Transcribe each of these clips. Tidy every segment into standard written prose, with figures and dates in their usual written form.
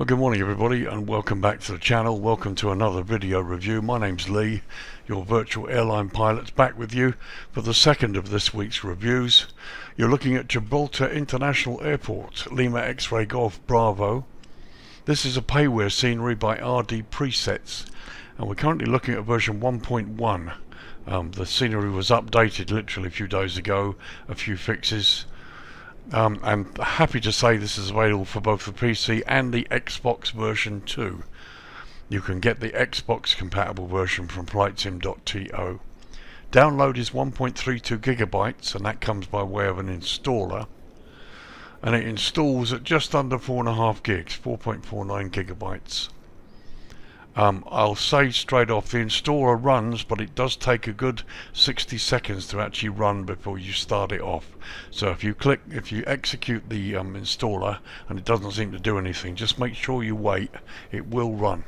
Well, good morning everybody and welcome back to the channel. Welcome to another video review. My name's Lee, your virtual airline pilot, back with you for the second of this week's reviews. You're looking at Gibraltar International Airport, Lima X-Ray Golf Bravo. This is a payware scenery by Rdpresets and we're currently looking at version 1.1. The scenery was updated literally a few days ago, a few fixes. I'm happy to say this is available for both the PC and the Xbox version 2. You can get the Xbox compatible version from Flightsim.To. Download is 1.32 gigabytes and that comes by way of an installer. And it installs at just under 4.5 gigs, 4.49 gigabytes. I'll say straight off, the installer runs, but it does take a good 60 seconds to actually run before you start it off. So if you execute the installer and it doesn't seem to do anything, just make sure you wait, it will run.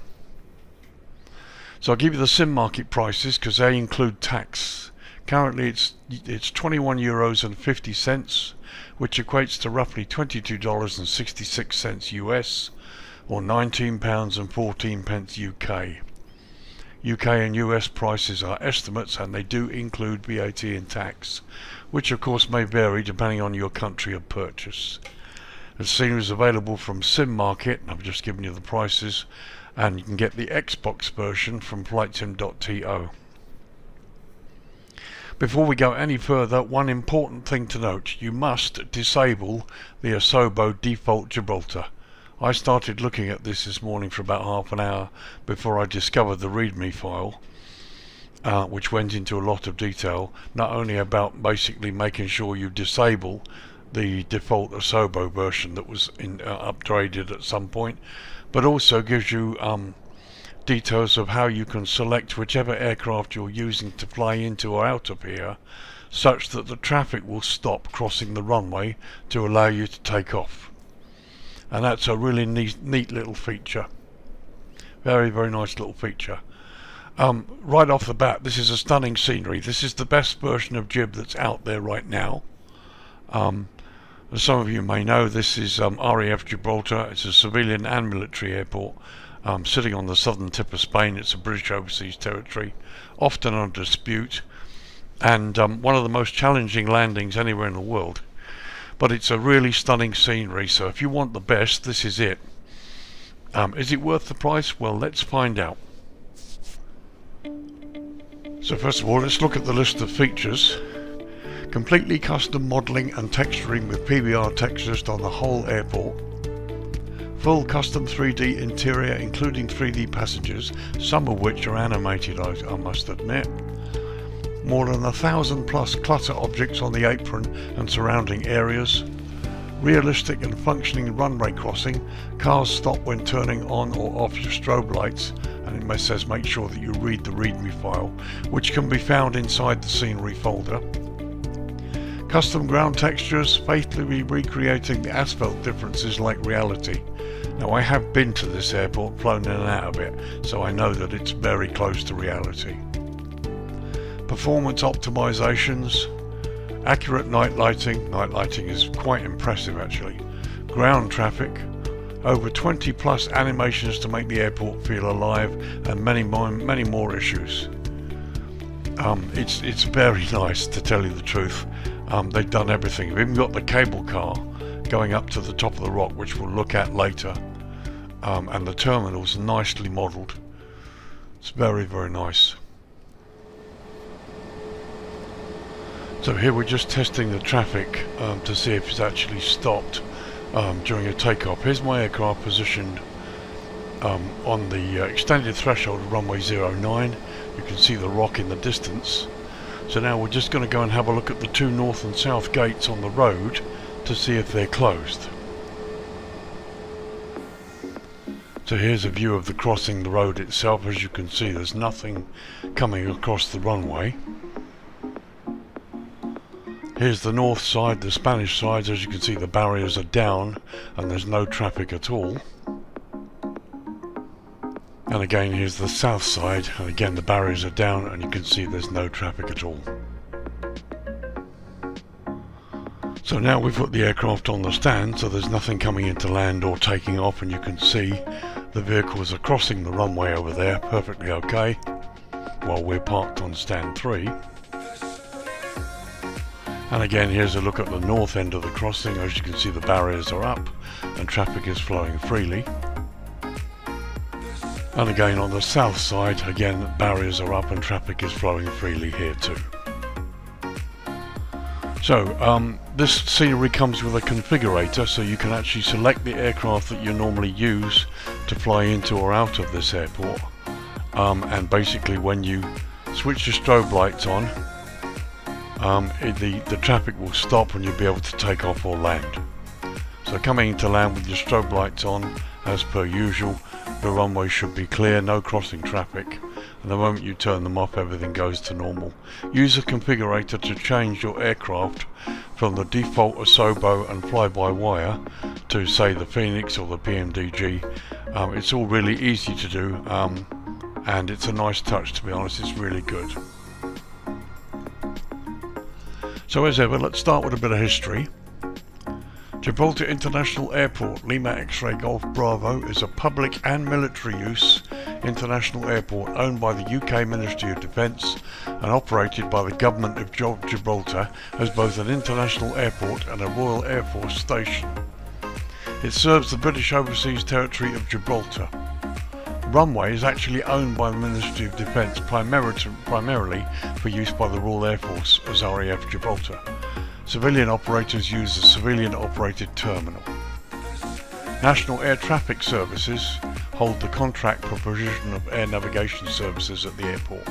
So I'll give you the sim market prices because they include tax. Currently it's €21.50, which equates to roughly $22.66 US, or £19.14 UK. UK and US prices are estimates and they do include VAT and tax, which of course may vary depending on your country of purchase. The scenery is available from Sim Market, I've just given you the prices, and you can get the Xbox version from Flightsim.To. Before we go any further, one important thing to note: you must disable the Asobo default Gibraltar. I started looking at this morning for about half an hour before I discovered the README file, which went into a lot of detail, not only about basically making sure you disable the default Asobo version that was upgraded at some point, but also gives you details of how you can select whichever aircraft you're using to fly into or out of here, such that the traffic will stop crossing the runway to allow you to take off. And that's a really neat little feature. Very, very nice little feature. Right off the bat, this is a stunning scenery. This is the best version of Gib that's out there right now. As some of you may know, this is RAF Gibraltar. It's a civilian and military airport sitting on the southern tip of Spain. It's a British overseas territory, often under dispute, and one of the most challenging landings anywhere in the world. But it's a really stunning scenery, so if you want the best, this is it. Is it worth the price? Well, let's find out. So first of all, let's look at the list of features. Completely custom modelling and texturing with PBR textures on the whole airport. Full custom 3D interior, including 3D passengers, some of which are animated, I must admit. More than 1,000 plus clutter objects on the apron and surrounding areas. Realistic and functioning runway crossing. Cars stop when turning on or off your strobe lights, and it says make sure that you read the README file, which can be found inside the scenery folder. Custom ground textures, faithfully recreating the asphalt differences like reality. Now, I have been to this airport, flown in and out of it, so I know that it's very close to reality. Performance optimizations, accurate night lighting. Night lighting is quite impressive actually. Ground traffic, over 20 plus animations to make the airport feel alive, and many more issues. It's very nice, to tell you the truth. They've done everything. We've even got the cable car going up to the top of the rock, which we'll look at later, and the terminal's nicely modelled. It's very, very nice. So here we're just testing the traffic to see if it's actually stopped during a takeoff. Here's my aircraft positioned on the extended threshold of runway 09. You can see the rock in the distance. So now we're just going to go and have a look at the two north and south gates on the road to see if they're closed. So here's a view of the crossing the road itself. As you can see, there's nothing coming across the runway. Here's the north side, the Spanish side. As you can see, the barriers are down and there's no traffic at all. And again, here's the south side, and again the barriers are down and you can see there's no traffic at all. So So now we've put the aircraft on the stand, so there's nothing coming into land or taking off, and you can see the vehicles are crossing the runway over there perfectly okay while we're parked on stand 3. And again, here's a look at the north end of the crossing. As you can see, the barriers are up and traffic is flowing freely. And again on the south side, again barriers are up and traffic is flowing freely here too. So this scenery comes with a configurator, so you can actually select the aircraft that you normally use to fly into or out of this airport. And basically when you switch the strobe lights on, the traffic will stop and you'll be able to take off or land. So coming into land with your strobe lights on, as per usual, the runway should be clear, no crossing traffic. And the moment you turn them off, everything goes to normal. Use a configurator to change your aircraft from the default Asobo and fly-by-wire to, say, the Phoenix or the PMDG. It's all really easy to do, and it's a nice touch, to be honest. It's really good. So as ever, let's start with a bit of history. Gibraltar International Airport, Lima X-Ray Golf Bravo, is a public and military use international airport owned by the UK Ministry of Defence and operated by the Government of Gibraltar as both an international airport and a Royal Air Force station. It serves the British Overseas Territory of Gibraltar. Runway is actually owned by the Ministry of Defence primarily for use by the Royal Air Force as RAF Gibraltar. Civilian operators use a civilian operated terminal. National Air Traffic Services hold the contract for provision of air navigation services at the airport.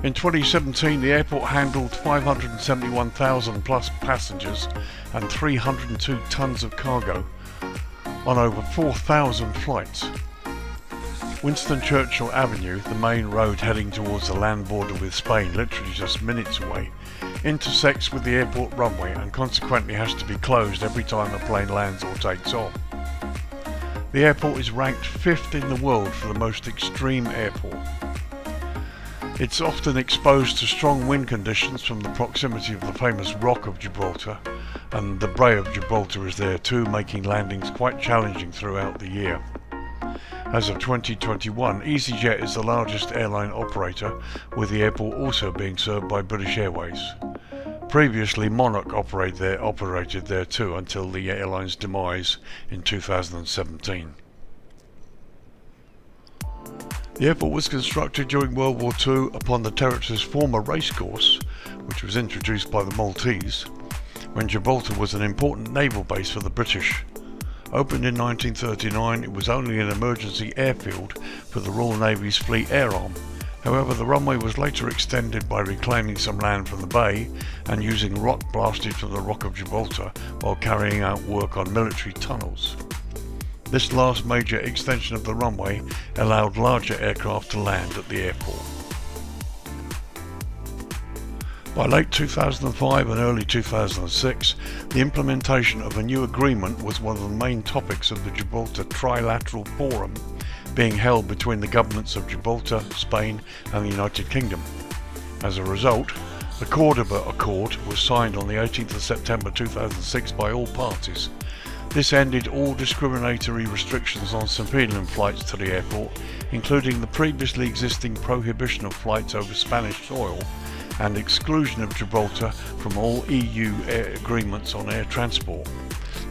In 2017, the airport handled 571,000 plus passengers and 302 tons of cargo on over 4,000 flights. Winston Churchill Avenue, the main road heading towards the land border with Spain, literally just minutes away, intersects with the airport runway and consequently has to be closed every time a plane lands or takes off. The airport is ranked 5th in the world for the most extreme airport. It's often exposed to strong wind conditions from the proximity of the famous Rock of Gibraltar, and the Bay of Gibraltar is there too, making landings quite challenging throughout the year. As of 2021, EasyJet is the largest airline operator, with the airport also being served by British Airways. Previously, Monarch operated there too until the airline's demise in 2017. The airport was constructed during World War II upon the territory's former racecourse, which was introduced by the Maltese, when Gibraltar was an important naval base for the British. Opened in 1939, it was only an emergency airfield for the Royal Navy's Fleet Air Arm. However, the runway was later extended by reclaiming some land from the bay and using rock blasted from the Rock of Gibraltar while carrying out work on military tunnels. This last major extension of the runway allowed larger aircraft to land at the airport. By late 2005 and early 2006, the implementation of a new agreement was one of the main topics of the Gibraltar Trilateral Forum being held between the governments of Gibraltar, Spain and the United Kingdom. As a result, the Cordoba Accord was signed on the 18th of September 2006 by all parties. This ended all discriminatory restrictions on civilian flights to the airport, including the previously existing prohibition of flights over Spanish soil and exclusion of Gibraltar from all EU agreements on air transport,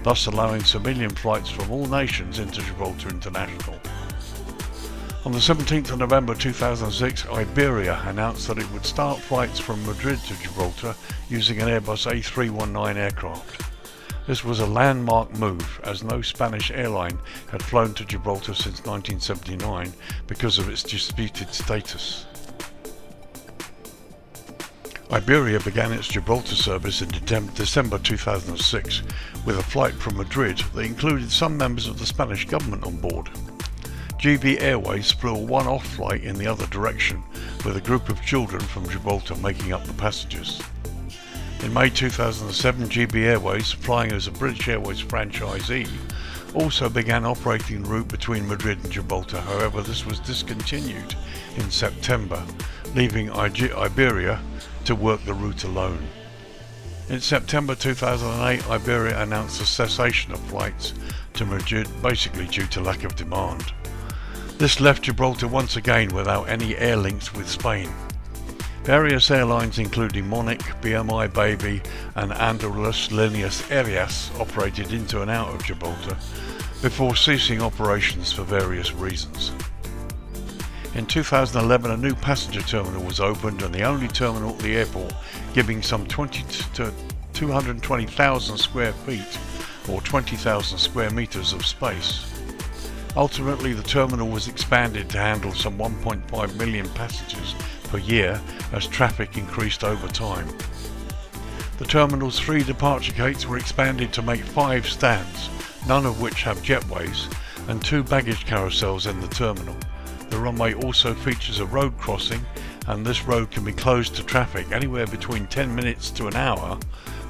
thus allowing civilian flights from all nations into Gibraltar International. On the 17th of November 2006, Iberia announced that it would start flights from Madrid to Gibraltar using an Airbus A319 aircraft. This was a landmark move, as no Spanish airline had flown to Gibraltar since 1979 because of its disputed status. Iberia began its Gibraltar service in December 2006 with a flight from Madrid that included some members of the Spanish government on board. GB Airways flew a one-off flight in the other direction, with a group of children from Gibraltar making up the passengers. In May 2007, GB Airways, flying as a British Airways franchisee, also began operating the route between Madrid and Gibraltar. However, this was discontinued in September, leaving Iberia to work the route alone. In September 2008, Iberia announced the cessation of flights to Madrid, basically due to lack of demand. This left Gibraltar once again without any air links with Spain. Various airlines including Monic, BMI Baby and Andalus Líneas Aéreas operated into and out of Gibraltar before ceasing operations for various reasons. In 2011 a new passenger terminal was opened, and the only terminal at the airport, giving some 20 to 220,000 square feet or 20,000 square meters of space. Ultimately the terminal was expanded to handle some 1.5 million passengers per year as traffic increased over time. The terminal's 3 departure gates were expanded to make 5 stands, none of which have jetways, and 2 baggage carousels in the terminal. The runway also features a road crossing, and this road can be closed to traffic anywhere between 10 minutes to an hour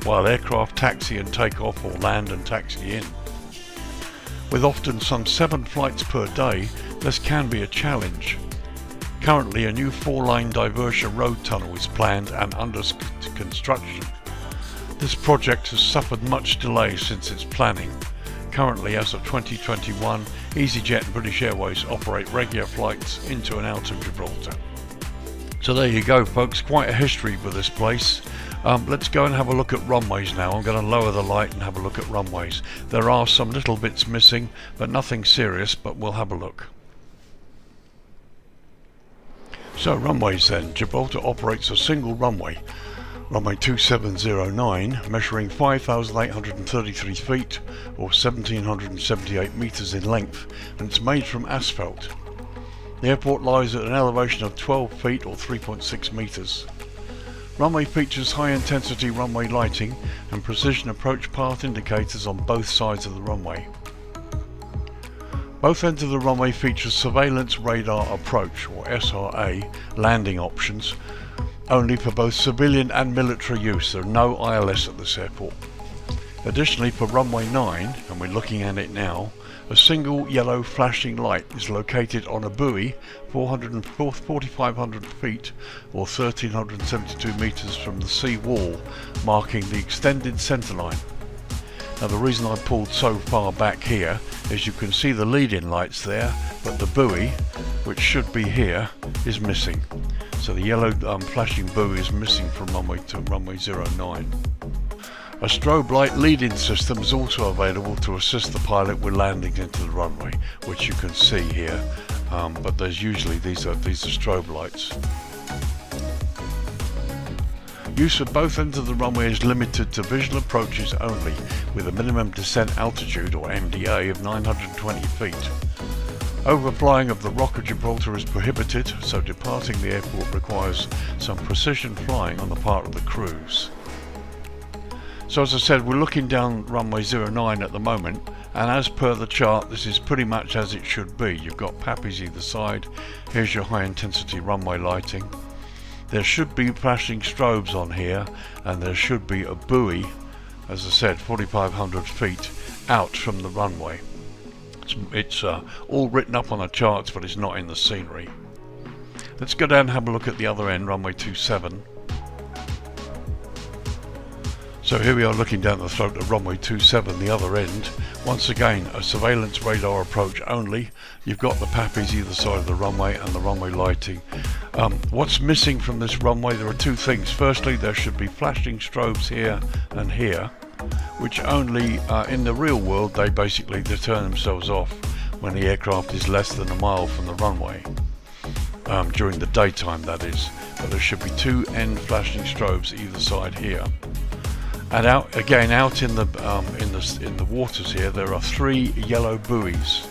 while aircraft taxi and take off or land and taxi in. With often some 7 flights per day, this can be a challenge. Currently a new 4-lane diversion road tunnel is planned and under construction. This project has suffered much delay since its planning. Currently, as of 2021, EasyJet and British Airways operate regular flights into and out of Gibraltar. So there you go folks, quite a history with this place. Let's go and have a look at runways now. I'm going to lower the light and have a look at runways. There are some little bits missing, but nothing serious, but we'll have a look. So runways then. Gibraltar operates a single runway, runway 2709, measuring 5,833 feet or 1,778 meters in length, and it's made from asphalt. The airport lies at an elevation of 12 feet or 3.6 meters. Runway features high-intensity runway lighting and precision approach path indicators on both sides of the runway. Both ends of the runway feature surveillance radar approach, or SRA, landing options, only for both civilian and military use. There are no ILS at this airport. Additionally, for runway 9, and we're looking at it now, a single yellow flashing light is located on a buoy 4,500 feet or 1,372 meters from the sea wall, marking the extended centerline. Now the reason I pulled so far back here is you can see the lead-in lights there, but the buoy, which should be here, is missing. So the yellow flashing buoy is missing from runway 09. A strobe light lead-in system is also available to assist the pilot with landings into the runway, which you can see here, but there's usually these are strobe lights. Use of both ends of the runway is limited to visual approaches only, with a minimum descent altitude, or MDA, of 920 feet. Overflying of the Rock of Gibraltar is prohibited, so departing the airport requires some precision flying on the part of the crews. So as I said, we're looking down runway 09 at the moment, and as per the chart this is pretty much as it should be. You've got PAPIs either side, here's your high intensity runway lighting. There should be flashing strobes on here, and there should be a buoy, as I said, 4,500 feet out from the runway. It's all written up on the charts, but it's not in the scenery. Let's go down and have a look at the other end, runway 27. So here we are looking down the throat of runway 27, the other end. Once again, a surveillance radar approach only. You've got the PAPIs either side of the runway and the runway lighting. What's missing from this runway? There are 2 things. Firstly, there should be flashing strobes here and here, which only in the real world they turn themselves off when the aircraft is less than a mile from the runway. During the daytime, that is. But there should be 2 end flashing strobes either side here. And out in the waters here, there are 3 yellow buoys,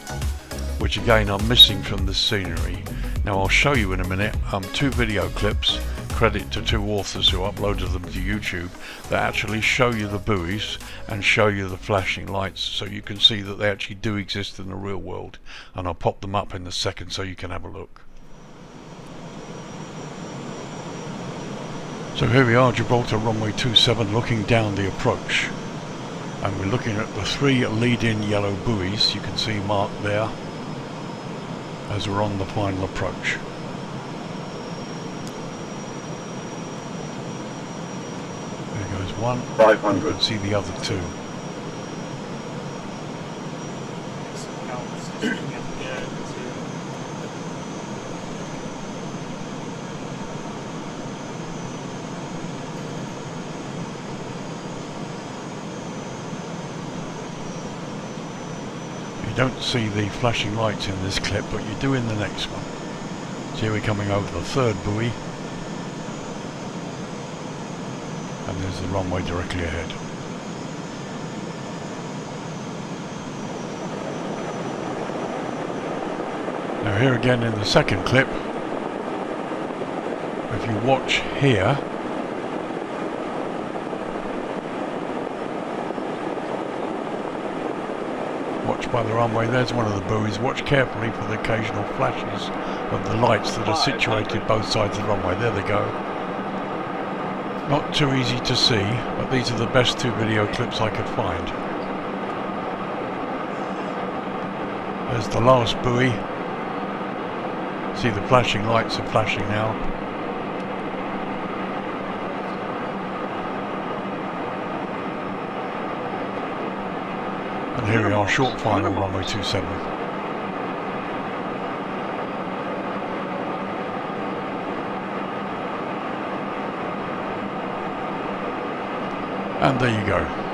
which again are missing from this scenery. Now I'll show you in a minute 2 video clips, credit to 2 authors who uploaded them to YouTube, that actually show you the buoys and show you the flashing lights, so you can see that they actually do exist in the real world. And I'll pop them up in a second so you can have a look. So here we are, Gibraltar runway 27, looking down the approach, and we're looking at the 3 lead-in yellow buoys you can see marked there as we're on the final approach. There goes one. 500. You can see the other two. You don't see the flashing lights in this clip, but you do in the next one. So here we're coming over the third buoy, and there's the runway directly ahead. Now here again in the second clip, if you watch here, watch by the runway, there's one of the buoys. Watch carefully for the occasional flashes of the lights that are situated both sides of the runway. There they go. Not too easy to see, but these are the best two video clips I could find. There's the last buoy. See the flashing lights are flashing now. And here we are, short final, runway 27. And there you go.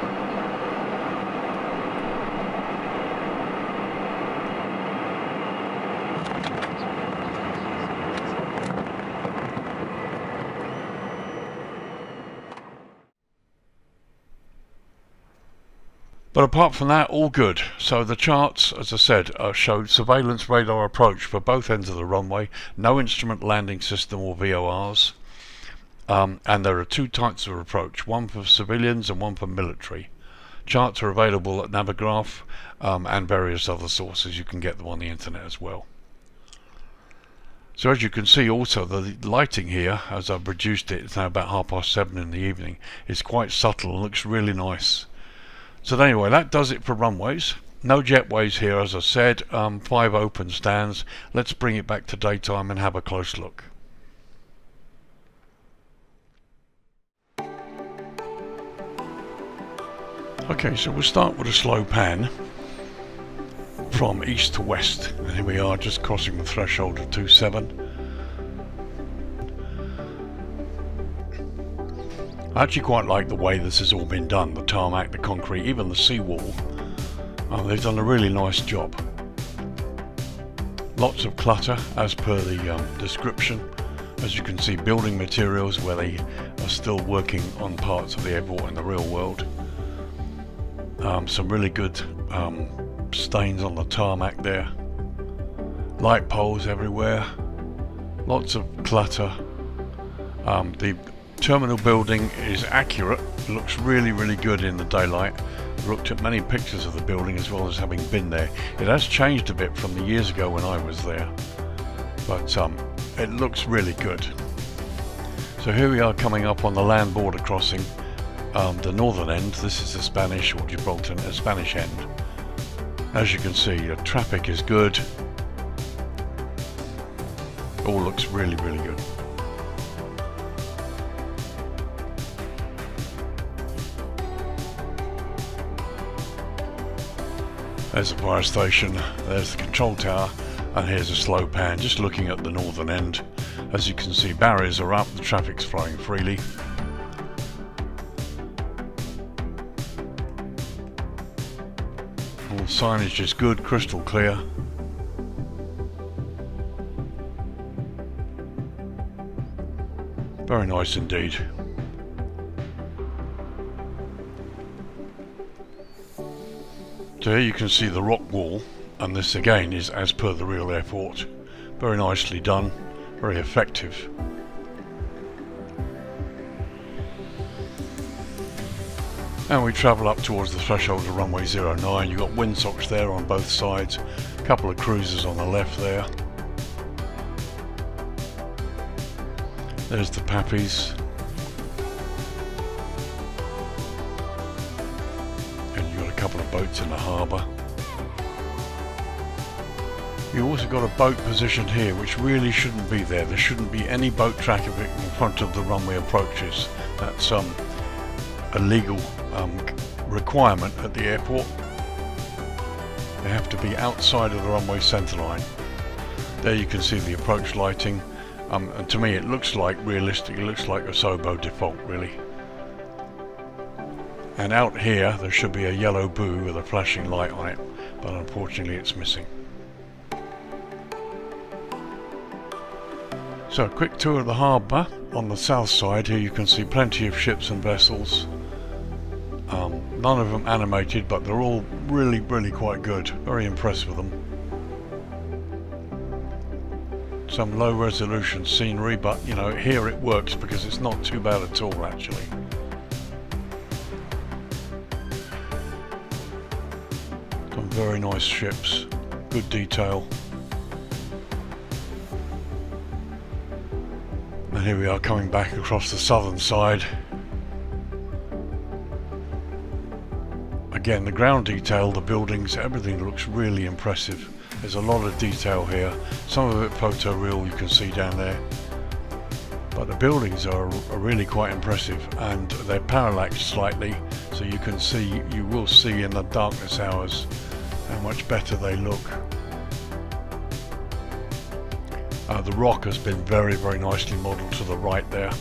But apart from that, all good. So the charts, as I said, showed surveillance radar approach for both ends of the runway, no instrument landing system or VORs, and there are two types of approach, one for civilians and one for military. Charts are available at Navigraph and various other sources. You can get them on the internet as well. So as you can see also, the lighting here, as I've reduced it, it's now about 7:30 in the evening, is quite subtle and looks really nice. So anyway, that does it for runways. No jetways here, as I said, 5 open stands. Let's bring it back to daytime and have a close look. Okay, so we'll start with a slow pan from east to west. And here we are, just crossing the threshold of 27. I actually quite like the way this has all been done, the tarmac, the concrete, even the seawall. They've done a really nice job. Lots of clutter as per the description. As you can see, building materials where they are still working on parts of the airport in the real world. Some really good stains on the tarmac there. Light poles everywhere. Lots of clutter. The terminal building is accurate. It looks really, really good in the daylight. I've looked at many pictures of the building as well as having been there. It has changed a bit from the years ago when I was there, but it looks really good. So here we are coming up on the land border crossing, the northern end. This is the Spanish or Gibraltar Spanish end. As you can see, the traffic is good. All looks really, really good. There's the fire station, there's the control tower, and here's a slow pan just looking at the northern end. As you can see, barriers are up, the traffic's flowing freely. All the signage is good, crystal clear. Very nice indeed. So here you can see the rock wall, and this again is as per the real airport. Very nicely done, very effective. And we travel up towards the threshold of runway 09. You've got windsocks there on both sides, a couple of cruisers on the left there. There's the Pappies. Couple of boats in the harbour. You've also got a boat positioned here which really shouldn't be there. There shouldn't be any boat traffic in front of the runway approaches. That's a legal requirement at the airport. They have to be outside of the runway centerline. There you can see the approach lighting, and to me it looks like, realistically, it looks like a Asobo default really. And out here there should be a yellow boo with a flashing light on it, but unfortunately it's missing. So a quick tour of the harbour. On the south side here you can see plenty of ships and vessels. None of them animated, but they're all really quite good. Very impressed with them. Some low resolution scenery, but you know, here it works because it's not too bad at all actually. Some very nice ships, good detail. And here we are coming back across the southern side. Again, the ground detail, the buildings, everything looks really impressive. There's a lot of detail here. Some of it photoreal, you can see down there. But the buildings are really quite impressive, and they're parallaxed slightly, so you can see, you will see in the darkness hours how much better they look. The rock has been very nicely modelled to the right there.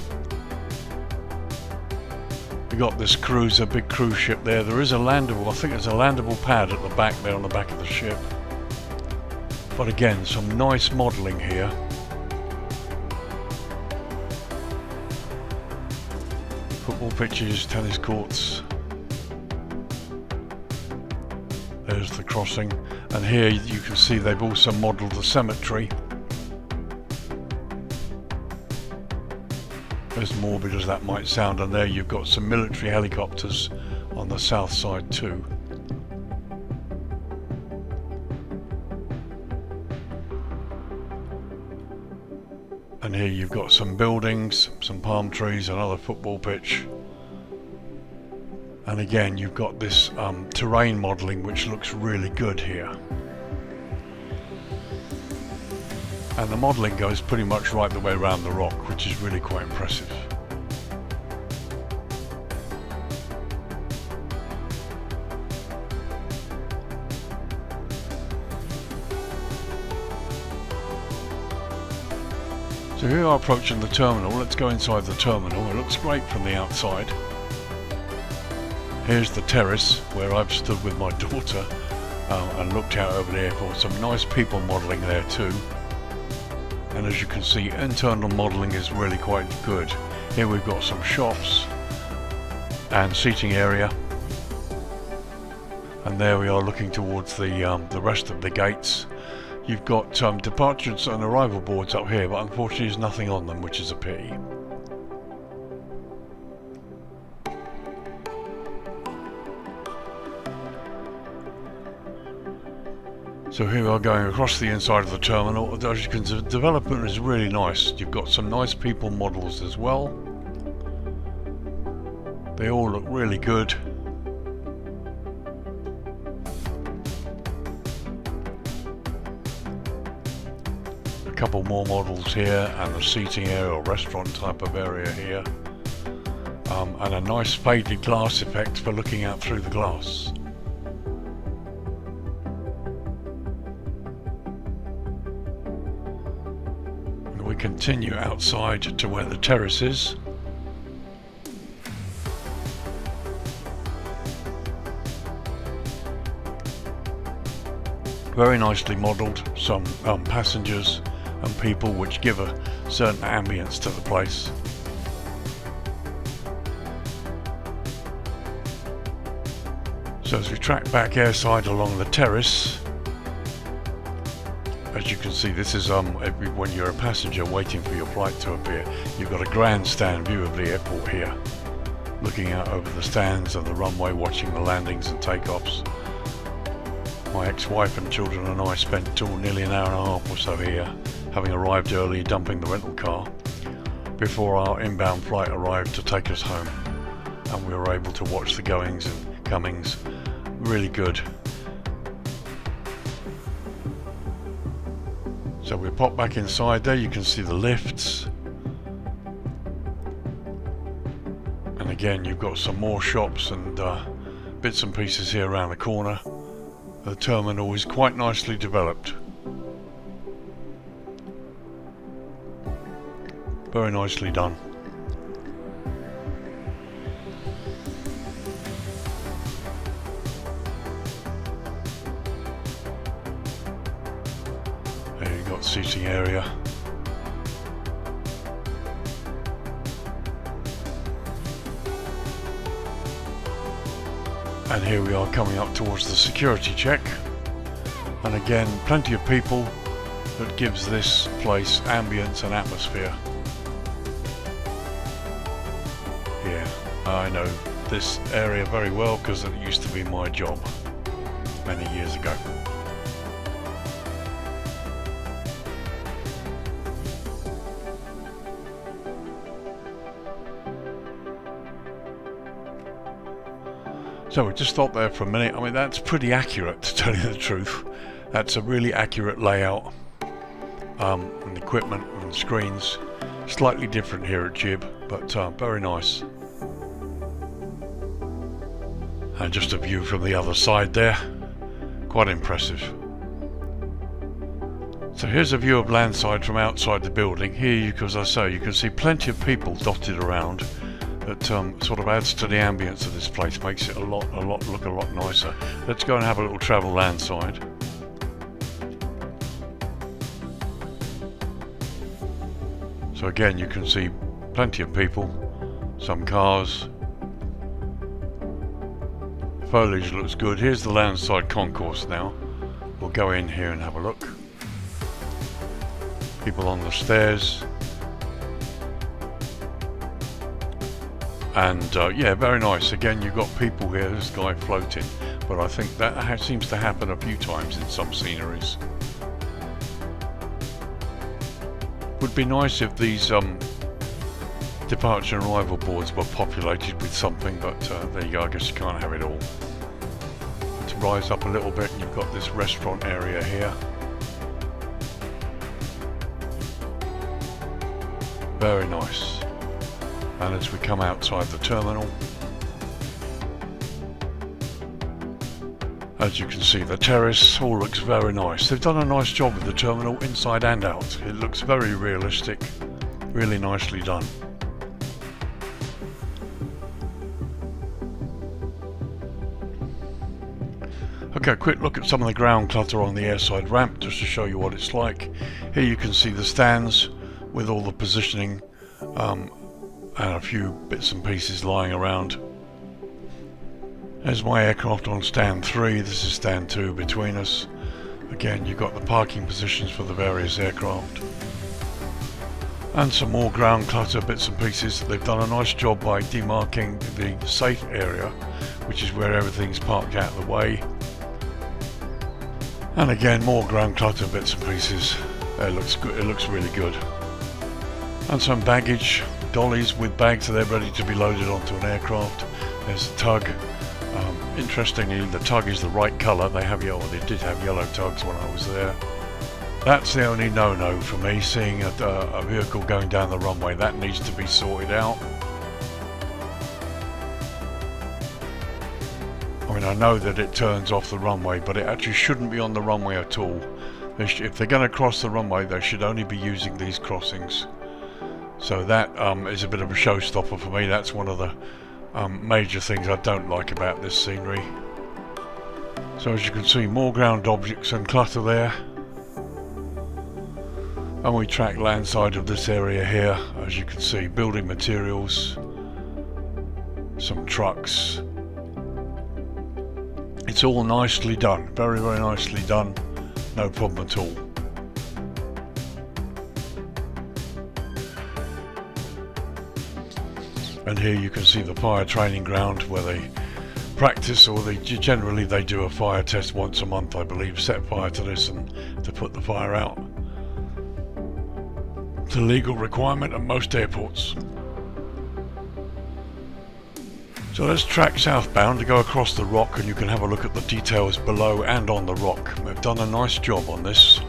We got this cruiser, big cruise ship there. There is a landable, I think there's a landable pad at the back there on the back of the ship. But again, some nice modelling here. Football pitches, tennis courts. There's the crossing. And here you can see they've also modelled the cemetery. As morbid as that might sound, and there you've got some military helicopters on the south side too. And here you've got some buildings, some palm trees, another football pitch. And again you've got this terrain modelling which looks really good here. And the modelling goes pretty much right the way around the rock, which is really quite impressive. So here we are approaching the terminal. Let's go inside the terminal. It looks great from the outside. Here's the terrace where I've stood with my daughter and looked out over the airport. Some nice people modelling there too. And as you can see, internal modelling is really quite good. Here we've got some shops and seating area. And there we are looking towards the rest of the gates. You've got departures and arrival boards up here, but unfortunately there's nothing on them, which is a pity. So here we are going across the inside of the terminal. As you can see, the development is really nice. You've got some nice people models as well. They all look really good. A couple more models here, and a seating area or restaurant type of area here. And a nice faded glass effect for looking out through the glass. We continue outside to where the terrace is. Very nicely modelled, some passengers and people which give a certain ambience to the place. So as we track back airside along the terrace, as you can see, this is when you're a passenger waiting for your flight to appear, you've got a grandstand view of the airport here, looking out over the stands and the runway, watching the landings and takeoffs. My ex-wife and children and I spent nearly an hour and a half or so here, having arrived early, dumping the rental car before our inbound flight arrived to take us home, and we were able to watch the goings and comings. Really good. So we pop back inside there. You can see the lifts, And again, you've got some more shops and bits and pieces here around the corner. The terminal is quite nicely developed. Very nicely done. There you've got seating area. And here we are coming up towards the security check. And again, plenty of people. That gives this place ambience and atmosphere. Yeah, I know this area very well because it used to be my job many years ago. So we just stopped there for a minute. I mean, that's pretty accurate, to tell you the truth. That's a really accurate layout. And equipment and screens. Slightly different here at Gib, but very nice. And just a view from the other side there. Quite impressive. So here's a view of landside from outside the building. Here, as I say, you can see plenty of people dotted around. That sort of adds to the ambience of this place, makes it look a lot nicer. Let's go and have a little travel landside. So again, you can see plenty of people, some cars. Foliage looks good. Here's the landside concourse now. We'll go in here and have a look. People on the stairs. And yeah, very nice. Again, you've got people here, this guy floating, but I think that seems to happen a few times in some sceneries. Would be nice if these departure and arrival boards were populated with something, but there you go, I guess you can't have it all. Let's rise up a little bit and you've got this restaurant area here. Very nice. And as we come outside the terminal, as you can see, the terrace all looks very nice. They've done a nice job with the terminal inside and out. It looks very realistic, really nicely done. Okay, a quick look at some of the ground clutter on the airside ramp just to show you what it's like. Here you can see the stands with all the positioning and a few bits and pieces lying around. There's my aircraft on stand 3, this is stand 2 between us. Again, you've got the parking positions for the various aircraft. And some more ground clutter bits and pieces. They've done a nice job by demarking the safe area, which is where everything's parked out of the way. And again, more ground clutter bits and pieces. It looks good, it looks really good. And some baggage, dollies with bags, so they're ready to be loaded onto an aircraft. There's a tug. Interestingly, the tug is the right colour. They did have yellow tugs when I was there. That's the only no-no for me, seeing a vehicle going down the runway. That needs to be sorted out. I mean, I know that it turns off the runway, but it actually shouldn't be on the runway at all. If they're going to cross the runway, they should only be using these crossings. So that is a bit of a showstopper for me. That's one of the major things I don't like about this scenery. So as you can see, more ground objects and clutter there. And we track landside of this area here. As you can see, building materials, some trucks. It's all nicely done, very nicely done, no problem at all. And here you can see the fire training ground where they practice, or generally they do a fire test once a month, I believe, set fire to this and to put the fire out. It's a legal requirement at most airports. So let's track southbound to go across the rock, and you can have a look at the details below and on the rock. We've done a nice job on this,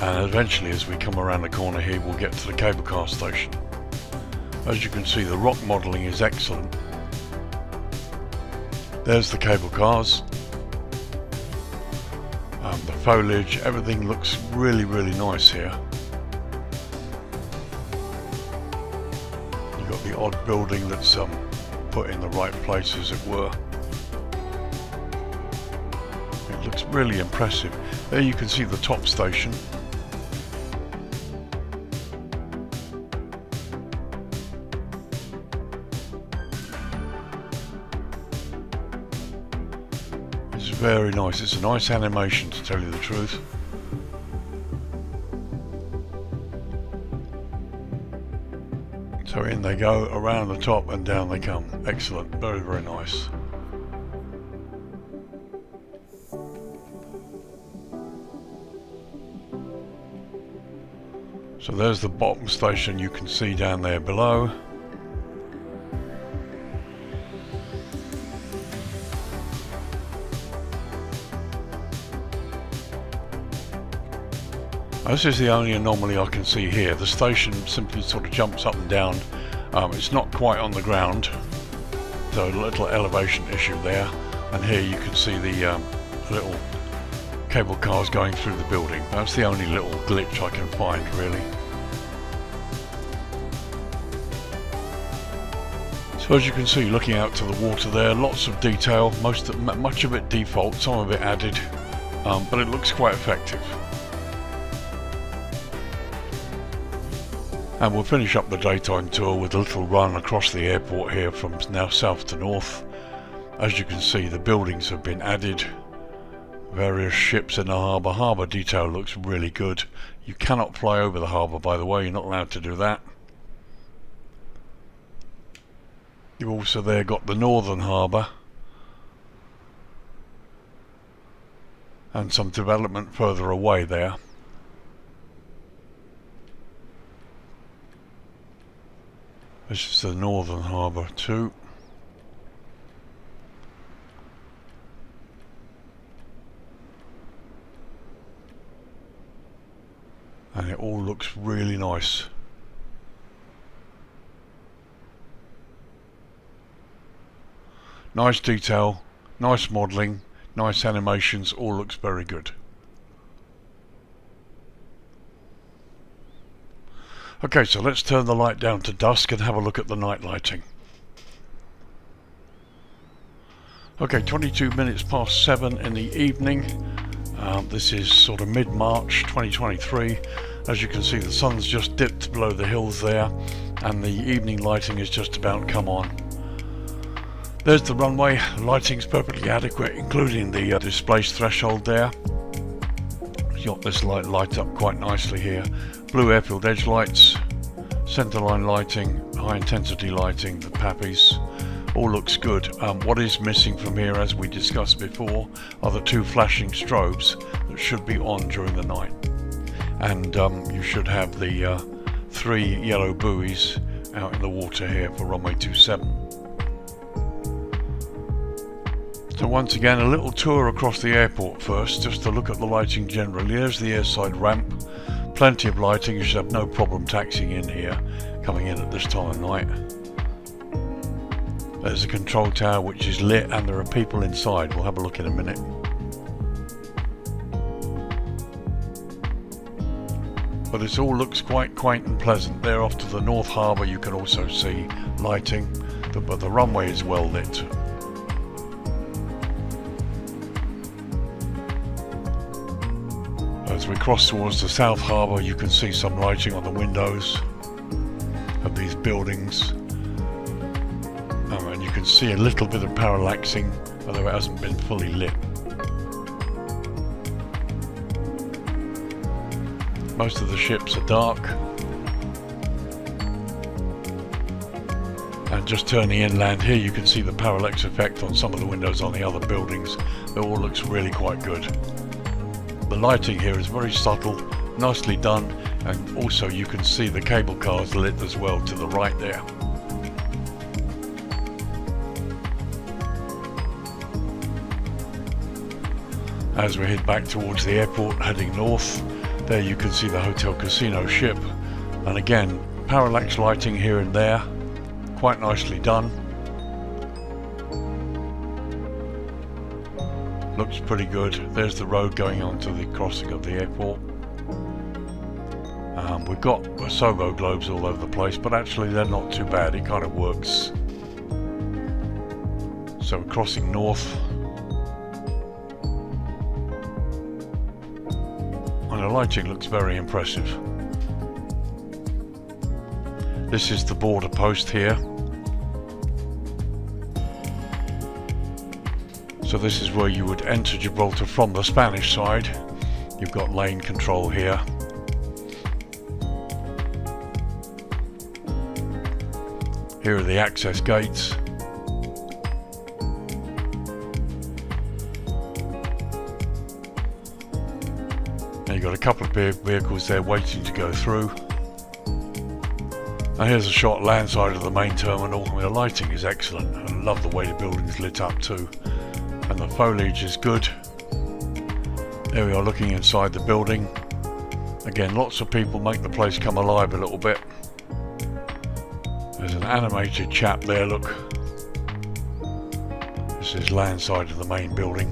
and eventually as we come around the corner here we'll get to the cable car station. As you can see, the rock modelling is excellent. There's the cable cars. The foliage, everything looks really nice here. You've got the odd building that's put in the right place, as it were. It looks really impressive. There you can see the top station. It's very nice. It's a nice animation, to tell you the truth. So in they go, around the top and down they come. Excellent. Very nice. So there's the bottom station you can see down there below. This is the only anomaly I can see here. The station simply sort of jumps up and down. It's not quite on the ground, so a little elevation issue there. And here you can see the little cable cars going through the building. That's the only little glitch I can find, really. So as you can see, looking out to the water there, lots of detail, much of it default, some of it added, but it looks quite effective. And we'll finish up the daytime tour with a little run across the airport here from now south to north. As you can see, the buildings have been added. Various ships in the harbour. Harbour detail looks really good. You cannot fly over the harbour, by the way. You're not allowed to do that. You've also there got the northern harbour. And some development further away there. This is the northern harbour too. And it all looks really nice. Nice detail, nice modelling, nice animations, all looks very good. Okay, so let's turn the light down to dusk and have a look at the night lighting. Okay, 22 minutes past 7 in the evening. This is sort of mid-March 2023. As you can see, the sun's just dipped below the hills there, and the evening lighting is just about come on. There's the runway. Lighting's perfectly adequate, including the displaced threshold there. You got this light up quite nicely here. Blue airfield edge lights, centerline lighting, high intensity lighting, the pappies, all looks good. What is missing from here, as we discussed before, are the two flashing strobes that should be on during the night. And you should have the 3 yellow buoys out in the water here for runway 27. So once again, a little tour across the airport first, just to look at the lighting generally. There's the airside ramp. Plenty of lighting. You should have no problem taxiing in here, coming in at this time of night. There's a control tower which is lit, and there are people inside. We'll have a look in a minute. But it all looks quite quaint and pleasant. There off to the North Harbour you can also see lighting, but the runway is well lit. As we cross towards the South Harbour, you can see some lighting on the windows of these buildings. And you can see a little bit of parallaxing, although it hasn't been fully lit. Most of the ships are dark. And just turning inland here, you can see the parallax effect on some of the windows on the other buildings. It all looks really quite good. The lighting here is very subtle, nicely done, and also you can see the cable cars lit as well to the right there. As we head back towards the airport, heading north, there you can see the Hotel Casino ship, and again, parallax lighting here and there, quite nicely done. Looks pretty good. There's the road going on to the crossing of the airport. We've got Asobo globes all over the place, but actually they're not too bad. It kind of works. So we're crossing north. And the lighting looks very impressive. This is the border post here. So this is where you would enter Gibraltar from the Spanish side. You've got lane control here. Here are the access gates. Now you've got a couple of vehicles there waiting to go through. And here's a shot land side of the main terminal. I mean, the lighting is excellent. I love the way the building's lit up too. And the foliage is good. There we are looking inside the building. Again, lots of people make the place come alive a little bit. There's an animated chap there, look. This is land side of the main building.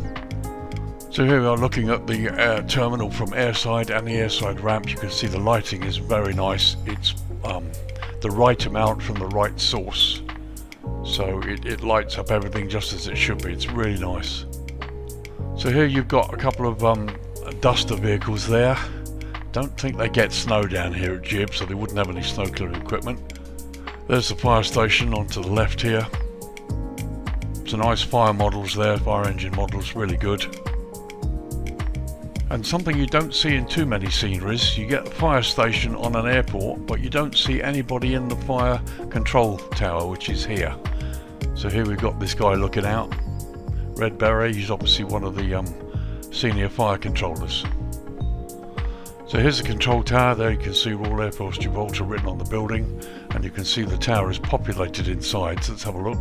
So here we are looking at the terminal from airside and the airside ramp. You can see the lighting is very nice. It's the right amount from the right source. So it lights up everything just as it should be. It's really nice. So here you've got a couple of duster vehicles there. Don't think they get snow down here at Gib, so they wouldn't have any snow clearing equipment. There's the fire station on to the left here. Some nice fire models there, fire engine models, really good. And something you don't see in too many sceneries, you get the fire station on an airport, but you don't see anybody in the fire control tower, which is here. So here we've got this guy looking out. Red beret, he's obviously one of the senior fire controllers. So here's the control tower. There you can see Royal Air Force Gibraltar written on the building, and you can see the tower is populated inside. So let's have a look.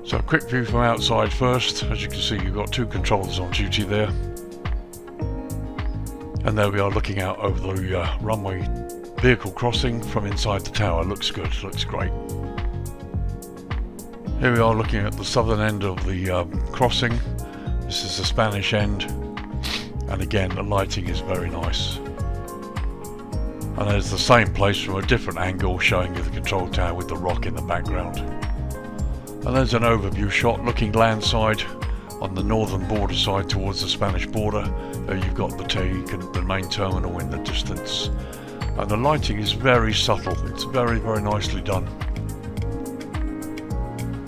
So a quick view from outside first. As you can see, you've got two controllers on duty there. And there we are looking out over the runway vehicle crossing from inside the tower. Looks good, looks great. Here we are looking at the southern end of the crossing. This is the Spanish end. And again, the lighting is very nice. And there's the same place from a different angle showing you the control tower with the rock in the background. And there's an overview shot looking landside on the northern border side towards the Spanish border. There you've got the main terminal in the distance. And the lighting is very subtle. It's very, very nicely done.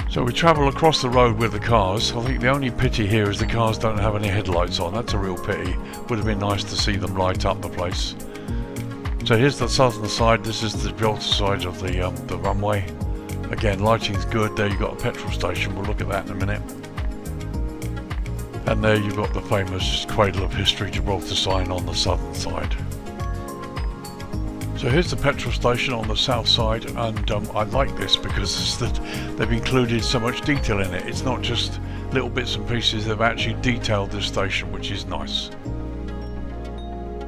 So we travel across the road with the cars. I think the only pity here is the cars don't have any headlights on. That's a real pity. Would have been nice to see them light up the place. So here's the southern side. This is the Gibraltar side of the runway. Again, lighting's good. There you've got a petrol station. We'll look at that in a minute. And there you've got the famous Cradle of History Gibraltar sign on the southern side. So here's the petrol station on the south side, and I like this because they've included so much detail in it. It's not just little bits and pieces, they've actually detailed this station, which is nice.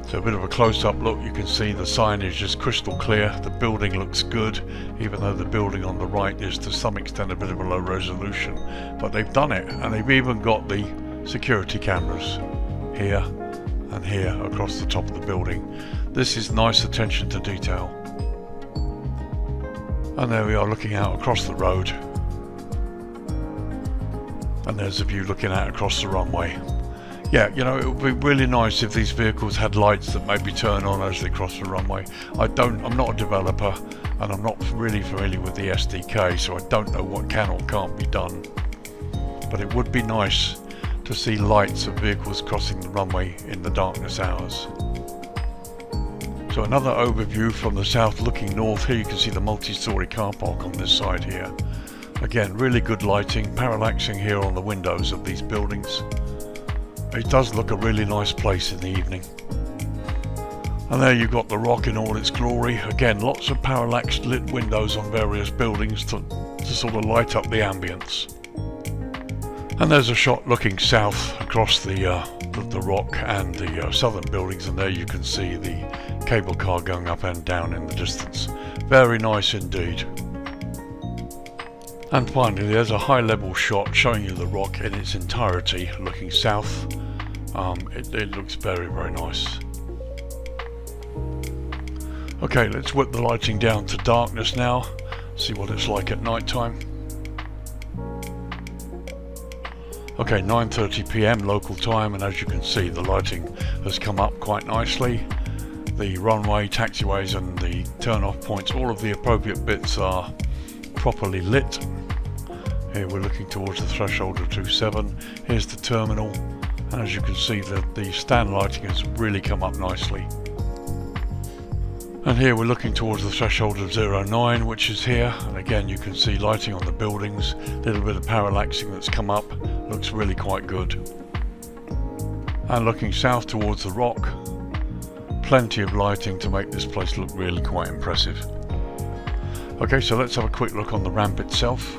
So a bit of a close-up look, you can see the signage is crystal clear, the building looks good, even though the building on the right is to some extent a bit of a low resolution. But they've done it, and they've even got the security cameras here and here across the top of the building. This is nice attention to detail. And there we are looking out across the road. And there's a view looking out across the runway. Yeah, you know, it would be really nice if these vehicles had lights that maybe turn on as they cross the runway. I'm not a developer, and I'm not really familiar with the SDK, so I don't know what can or can't be done. But it would be nice to see lights of vehicles crossing the runway in the darkness hours. So another overview from the south looking north. Here you can see the multi-storey car park on this side here. Again, really good lighting, parallaxing here on the windows of these buildings. It does look a really nice place in the evening. And there you've got the rock in all its glory. Again, lots of parallax lit windows on various buildings to sort of light up the ambience. And there's a shot looking south across the rock and the southern buildings, and there you can see the cable car going up and down in the distance. Very nice indeed. And finally, there's a high level shot showing you the rock in its entirety looking south. It looks very, very nice. Okay, let's whip the lighting down to darkness now, see what it's like at night time. Okay, 9:30 PM local time, and as you can see, the lighting has come up quite nicely. The runway, taxiways and the turn-off points, all of the appropriate bits are properly lit. Here we're looking towards the threshold of 27. Here's the terminal, and as you can see, the stand lighting has really come up nicely. And here we're looking towards the threshold of 09, which is here, and again you can see lighting on the buildings, a little bit of parallaxing that's come up, looks really quite good. And looking south towards the rock, plenty of lighting to make this place look really quite impressive. Okay, so let's have a quick look on the ramp itself.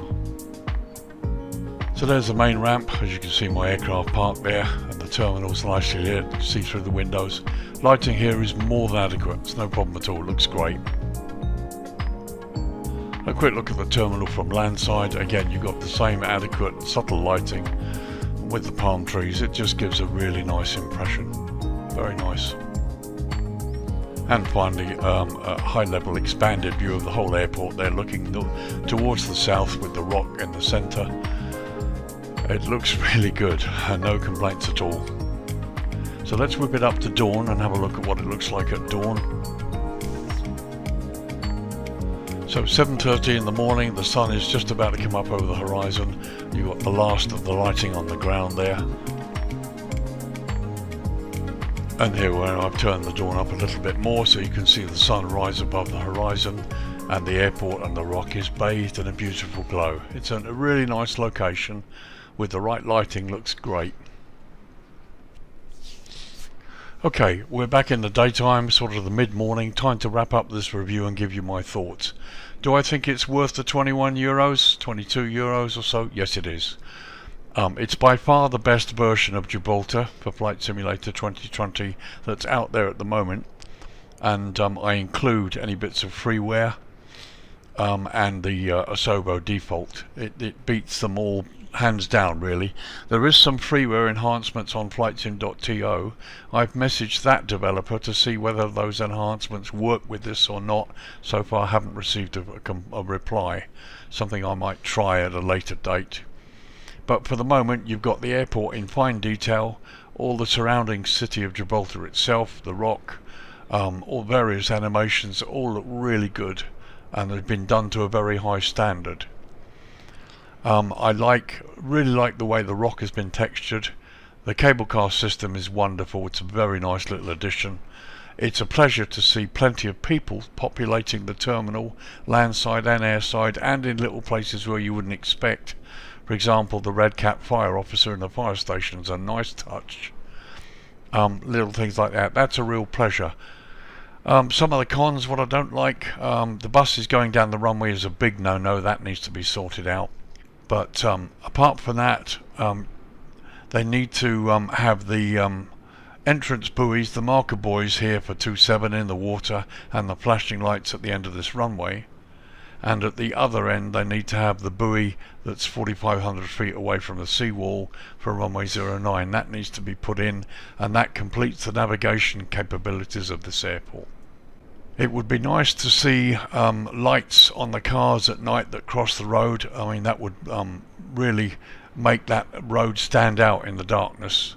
So there's the main ramp, as you can see my aircraft parked there, and the terminal's nicely lit, you see through the windows. Lighting here is more than adequate, it's no problem at all, looks great. A quick look at the terminal from landside, again you've got the same adequate subtle lighting with the palm trees, it just gives a really nice impression, very nice. And finally a high level expanded view of the whole airport there, looking towards the south with the rock in the centre. It looks really good, no complaints at all. So let's whip it up to dawn and have a look at what it looks like at dawn. So 7:30 in the morning, the sun is just about to come up over the horizon. You've got the last of the lighting on the ground there. And here where I've turned the dawn up a little bit more so you can see the sun rise above the horizon, and the airport and the rock is bathed in a beautiful glow. It's a really nice location with the right lighting, looks great. Okay, we're back in the daytime, sort of the mid-morning, time to wrap up this review and give you my thoughts. Do I think it's worth the €21, €22 or so? Yes it is. It's by far the best version of Gibraltar for Flight Simulator 2020 that's out there at the moment, and I include any bits of freeware and the Asobo default. It beats them all hands down really. There is some freeware enhancements on Flightsim.To. I've messaged that developer to see whether those enhancements work with this or not. So far I haven't received a reply, something I might try at a later date. But for the moment you've got the airport in fine detail, all the surrounding city of Gibraltar itself, the rock, all various animations all look really good and they've been done to a very high standard. I really like the way the rock has been textured. The cable car system is wonderful, it's a very nice little addition. It's a pleasure to see plenty of people populating the terminal, landside and airside, and in little places where you wouldn't expect. For example, the red cap fire officer in the fire station is a nice touch. Little things like that, that's a real pleasure. Some of the cons, what I don't like, the buses going down the runway is a big no-no, that needs to be sorted out. But apart from that, they need to have the entrance buoys, the marker buoys here for 27 in the water, and the flashing lights at the end of this runway. And at the other end they need to have the buoy that's 4,500 feet away from the seawall for runway 09. That needs to be put in, and that completes the navigation capabilities of this airport. It would be nice to see lights on the cars at night that cross the road. I mean, that would really make that road stand out in the darkness.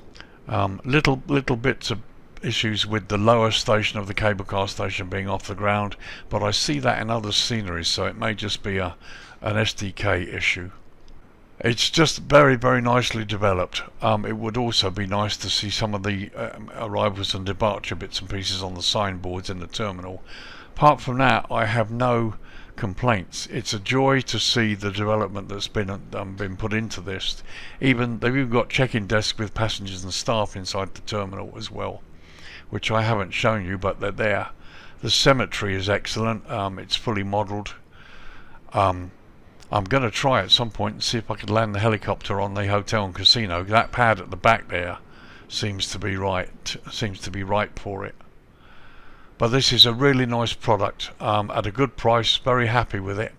Little bits of issues with the lower station of the cable car station being off the ground, but I see that in other sceneries, so it may just be an SDK issue. It's just very, very nicely developed. It would also be nice to see some of the arrivals and departure bits and pieces on the signboards in the terminal. Apart from that, I have no complaints. It's a joy to see the development that's been put into this. They've even got check-in desks with passengers and staff inside the terminal as well, which I haven't shown you, but they're there. The cemetery is excellent. It's fully modelled. I'm going to try at some point and see if I could land the helicopter on the hotel and casino. That pad at the back there seems to be right for it. But this is a really nice product at a good price. Very happy with it.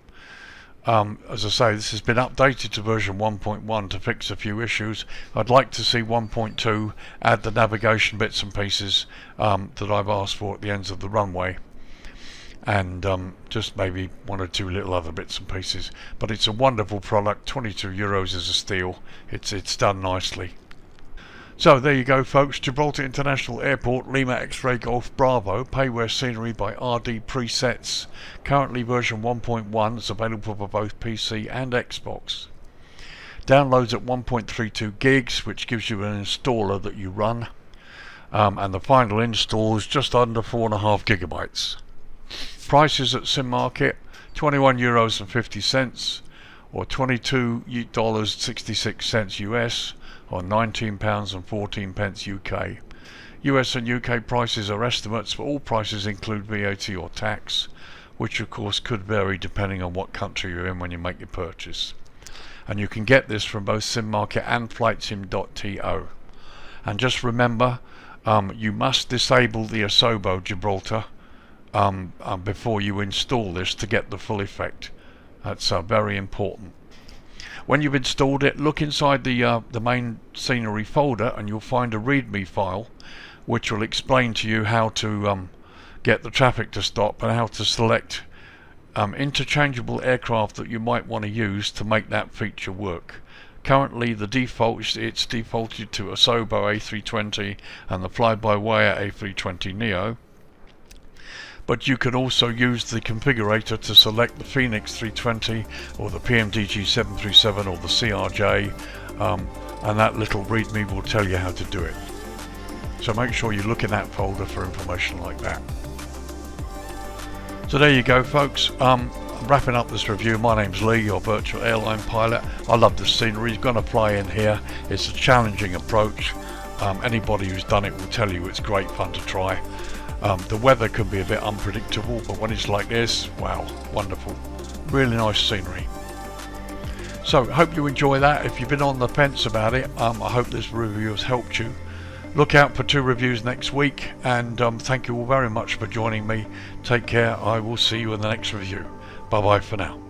As I say, this has been updated to version 1.1 to fix a few issues. I'd like to see 1.2 add the navigation bits and pieces that I've asked for at the ends of the runway, and just maybe one or two little other bits and pieces. But it's a wonderful product. €22 is a steal. It's done nicely. So there you go, folks. Gibraltar International Airport, Lima X-Ray Golf Bravo, payware scenery by Rdpresets. Currently version 1.1 is available for both PC and Xbox. Downloads at 1.32 gigs, which gives you an installer that you run. And the final install is just under 4.5 gigabytes. Prices at Sim Market, €21.50 or $22.66 US, or £19.14 UK. US and UK prices are estimates, but all prices include VAT or tax, which of course could vary depending on what country you're in when you make your purchase. And you can get this from both Sim Market and Flightsim.To. And just remember, you must disable the Asobo Gibraltar before you install this to get the full effect. That's very important. When you've installed it, look inside the main scenery folder and you'll find a README file which will explain to you how to get the traffic to stop and how to select interchangeable aircraft that you might want to use to make that feature work. Currently the default, it's defaulted to Asobo A320 and the fly-by-wire A320neo. But you can also use the configurator to select the Phoenix 320 or the PMDG 737 or the CRJ, and that little README will tell you how to do it. So make sure you look in that folder for information like that. So there you go, folks. I'm wrapping up this review. My name's Lee, your virtual airline pilot. I love the scenery. You're going to fly in here. It's a challenging approach. Anybody who's done it will tell you it's great fun to try. The weather can be a bit unpredictable, but when it's like this, wow, wonderful. Really nice scenery. So, hope you enjoy that. If you've been on the fence about it, I hope this review has helped you. Look out for 2 reviews next week, and thank you all very much for joining me. Take care. I will see you in the next review. Bye bye for now.